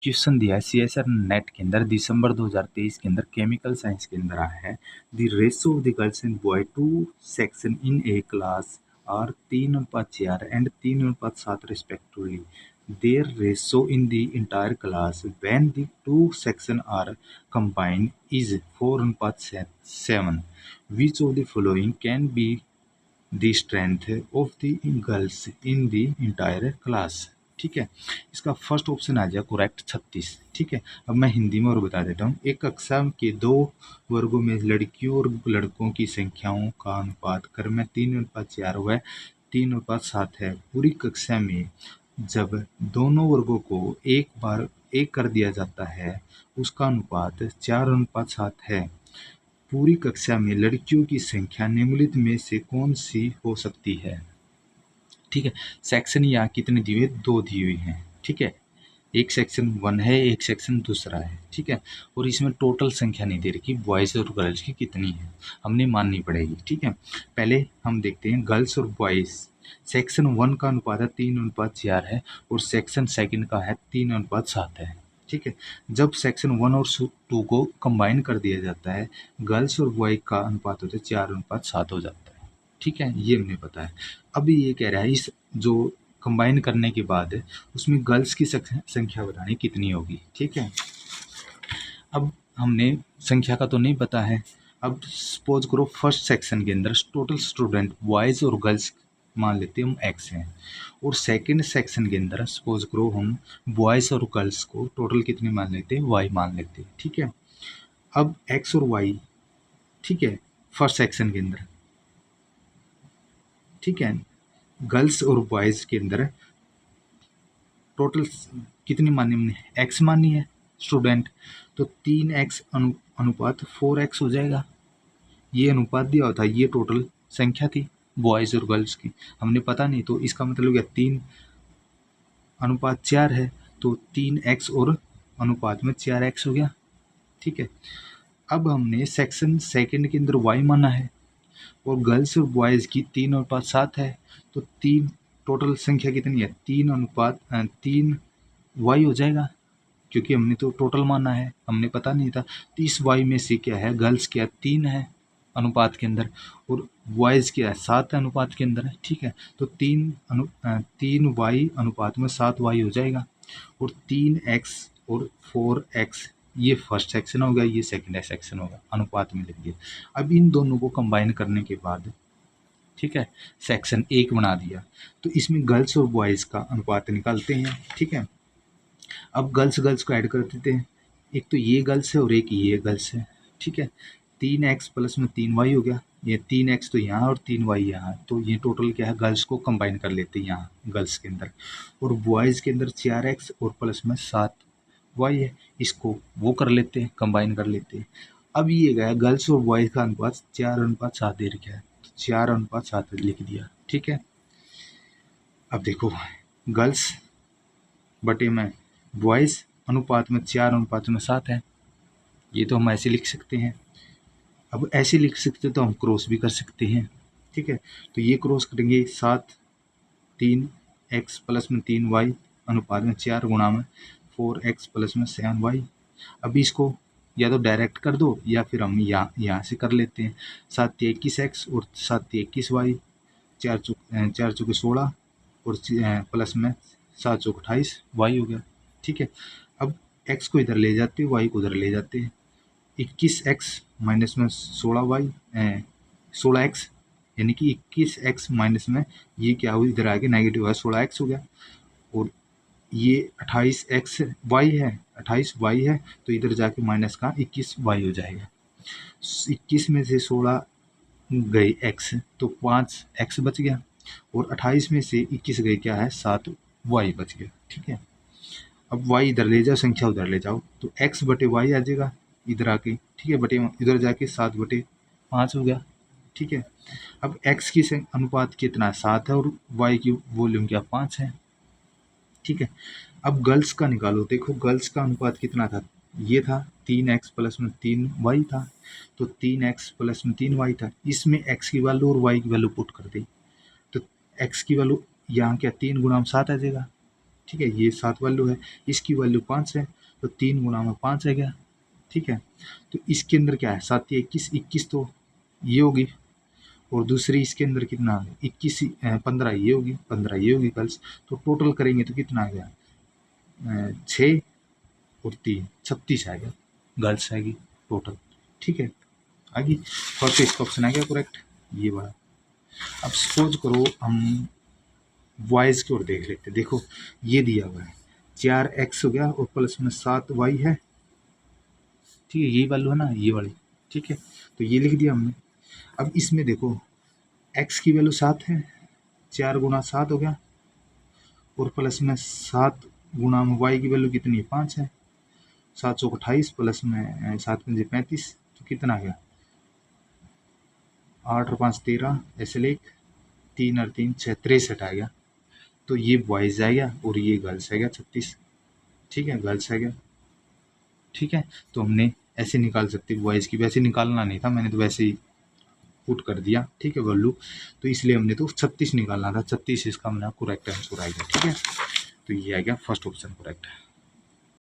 Question दिया है CSR net के अंदर दिसंबर 2023 के अंदर केमिकल साइंस के अंदर आया है। The ratio of the girls and boy to section in a class are 3:4 and 3:7 respectively. Their ratio in the entire class when the two sections are combined is 4:7. Which of the following can be the strength of the girls in the entire class? ठीक है, इसका first option आ जाएगा correct 36। ठीक है, अब मैं हिंदी में और बता देता हूँ। एक कक्षा के दो वर्गों में लड़कियों और लड़कों की संख्याओं का अनुपात क्रम 3:4 व 3:7 है। पूरी कक्षा में जब दोनों वर्गों को एक बार एक कर दिया जाता है उसका अनुपात 4:7 है। पूरी कक्षा में लड़कियों की संख्या निम्नलिखित में से कौन सी हो सकती है? ठीक है, सेक्शन यहाँ कितने दिए हुए? 2 दी हुई हैं। ठीक है, एक सेक्शन 1 है, एक सेक्शन दूसरा है। ठीक है, और इसमें टोटल संख्या नहीं दे रखी बॉयज़ और गर्ल्स की कितनी है, हमने माननी पड़ेगी। ठीक है, पहले हम देखते हैं गर्ल्स और बॉयज़। सेक्शन 1 का अनुपात है 3:4 है और सेक्शन सेकंड का है 3:7 है। ठीक है, जब सेक्शन 1 और 2 को कंबाइन कर दिया जाता है गर्ल्स और बॉय का अनुपात होता है 4:7 हो जाता है। ठीक है, ये हमें पता है। अभी ये कह रहा है इस जो कंबाइन करने के बाद उसमें गर्ल्स की संख्या बतानी कितनी होगी। ठीक है, अब हमने संख्या का तो नहीं पता है। अब सपोज करो फर्स्ट सेक्शन के अंदर टोटल स्टूडेंट बॉयज़ और गर्ल्स मान लेते हैं हम एक्स हैं, और सेकंड सेक्शन के अंदर सपोज करो हम बॉयज़ और गर्ल्स को टोटल कितने मान लेते हैं, वाई मान लेते हैं। ठीक है, अब एक्स और वाई, ठीक है, फर्स्ट सेक्शन के अंदर, ठीक है, गर्ल्स और बॉयज़ के अंदर टोटल कितनी मानी हमने, एक्स मानी है स्टूडेंट, तो 3x अनुपात 4x हो जाएगा। ये अनुपात दिया होता है, ये टोटल संख्या थी बॉयज़ और गर्ल्स की, हमने पता नहीं, तो इसका मतलब क्या 3:4 है, तो 3x और अनुपात में 4x हो गया। ठीक है, अब हमने सेक्शन सेकंड के अंदर y माना है और गर्ल्स और बॉयज़ की 3:7 है, तो 3 टोटल संख्या कितनी है, 3 y हो जाएगा, क्योंकि हमने तो टोटल माना है, हमने पता नहीं था। तो इस y में से क्या है, गर्ल्स क्या 3 है अनुपात के अंदर और बॉयज़ क्या है 7 अनुपात के अंदर है। ठीक है, तो 3y अनुपात में 7y हो जाएगा, और 3x और 4x ये फर्स्ट सेक्शन होगा, ये सेकंड सेक्शन होगा, अनुपात में लिखिए। अब इन दोनों को कंबाइन करने के बाद, ठीक है, सेक्शन 1 बना दिया, तो इसमें गर्ल्स और बॉयज़ का अनुपात निकालते हैं। ठीक है, अब गर्ल्स को ऐड कर देते हैं, एक तो ये गर्ल्स है और एक ये गर्ल्स है। ठीक है, 3x प्लस में 3y हो गया, ये 3x तो यहाँ और 3y यहाँ, तो ये टोटल क्या है, गर्ल्स को कंबाइन कर लेते हैं यहाँ गर्ल्स के अंदर, और बॉयज़ के अंदर 4x और प्लस में 7y है, इसको वो कर लेते हैं, कंबाइन कर लेते हैं। अब ये गया गर्ल्स और बॉयज़ का अनुपात 4:7 दे रखा है, तो 4:7 लिख दिया। ठीक है, अब देखो गर्ल्स बटे में बॉयज़ अनुपात में 4:7 है, ये तो हम ऐसे लिख सकते हैं। अब ऐसे लिख सकते तो हम क्रॉस भी कर सकते हैं। ठीक है, तो ये क्रॉस करेंगे 7 3x प्लस में 3y अनुपात में 4 गुणा में 4x प्लस में 7y। अब इसको या तो डायरेक्ट कर दो या फिर हम यहाँ से कर लेते हैं, 7 21x और 7 21y, 4 चौके 16 और प्लस में 7 चौक 28 y हो गया। ठीक है, अब x को इधर ले जाते हैं, y को उधर ले जाते हैं, 21x माइनस में 16y 16x, यानी कि 21x माइनस में ये क्या हुआ, इधर आगे नेगेटिव है 16x हो गया, और ये 28x y है, 28y है, तो इधर जाके माइनस का 21y हो जाएगा। 21 में से 16 गए x, तो 5x बच गया, और 28 में से 21 गए क्या है 7y बच गया। ठीक है, अब y इधर ले जाओ, संख्या उधर ले जाओ, तो x बटे y आ जाएगा इधर आके। ठीक है, बटे इधर जाके 7/5 हो गया। ठीक है, अब x की अनुपात कितना 7 है और y की वॉल्यूम क्या 5 है। ठीक है, अब गर्ल्स का निकालो, देखो गर्ल्स का अनुपात कितना था, ये था 3x प्लस में 3y था, तो 3x प्लस में 3y था, इसमें x की वैल्यू और y की वैल्यू पुट कर दी, तो x की वैल्यू यहाँ क्या 3 गुणा 7 आ जाएगा, ठीक है, ये 7 वैल्यू है, इसकी वैल्यू 5 है, तो 3 गुना में 5 है गया। ठीक है, तो इसके अंदर क्या है, 7 या 21, 21 तो ये होगी, और दूसरी इसके अंदर कितना 21 15 ये होगी, 15 ये होगी गर्ल्स। तो टोटल करेंगे तो कितना आ गया, 6 और 3 36 आएगा, गर्ल्स आएगी टोटल। ठीक है, आगे फर्स्ट इसका ऑप्शन आ गया करेक्ट, ये वाला। अब सपोज करो हम बॉयज की ओर देख लेते, देखो ये दिया हुआ है 4x हो गया और प्लस में 7y है। ठीक है, यही वैल्यू है ना, ये वाली। ठीक है, तो ये लिख दिया हमने। अब इसमें देखो x की वैल्यू 7 है, 4 गुना 7 हो गया, और प्लस में 7 गुना में y की वैल्यू कितनी है, 5 है, 728 प्लस में 7 पंजे 35, तो कितना आ गया, 8 और 5 13, ऐसे लेख 3 और 3 6 63 आ गया। तो ये बॉयज आ गया और ये गर्ल्स आ गया 36। ठीक है, गर्ल्स आ गया। ठीक है, तो हमने ऐसे निकाल सकते बॉयज़ की, वैसे निकालना नहीं था, मैंने तो वैसे ही पुट कर दिया। ठीक है, वैल्यू तो इसलिए हमने तो 36 निकालना था, 36 इसका हमने करेक्ट आंसर आ गया। ठीक है, तो ये आ गया फर्स्ट ऑप्शन करेक्ट है।